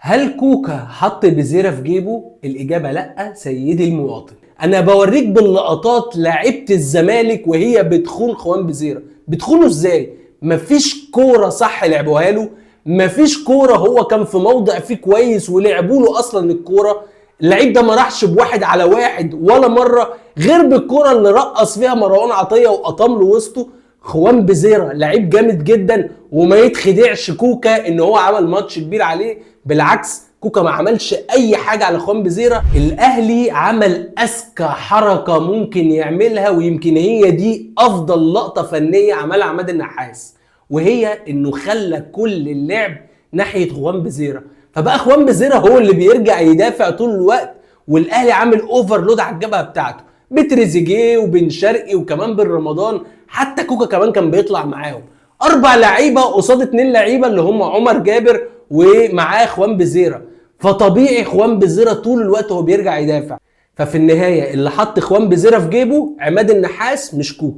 هل كوكا حط بزيرة في جيبه؟ الإجابة لأ سيدي المواطن. أنا بوريك باللقطات لعيبة الزمالك وهي بتخون خوان بزيرة. بتخونه إزاي؟ مفيش كورة صح لعبوها له، مفيش كورة هو كان في موضع فيه كويس ولعبوا له أصلا الكورة. اللعيب ده ما راحش بواحد على واحد ولا مرة غير بالكورة اللي رقص فيها مروان عطية وقطم له وسطه. خوان بزيرة لعيب جامد جدا وما يتخدعش كوكا ان هو عمل ماتش كبير عليه. بالعكس كوكا ما عملش اي حاجة على خوان بزيرة. الاهلي عمل اذكى حركة ممكن يعملها، ويمكن هي دي افضل لقطة فنية عملها عماد النحاس، وهي انه خلى كل اللعب ناحية خوان بزيرة. فبقى خوان بزيرة هو اللي بيرجع يدافع طول الوقت، والاهلي عامل اوفرلود على الجبهة بتاعته بتريزيجيه وبن شرقي وكمان بن رمضان، حتى كوكا كمان كان بيطلع معاهم. 4 لعيبه قصاد 2 لعيبه اللي هم عمر جابر ومعاه خوان بزيرة. فطبيعي خوان بزيرة طول الوقت هو بيرجع يدافع. ففي النهايه اللي حط خوان بزيرة في جيبه عماد النحاس مش كوكا.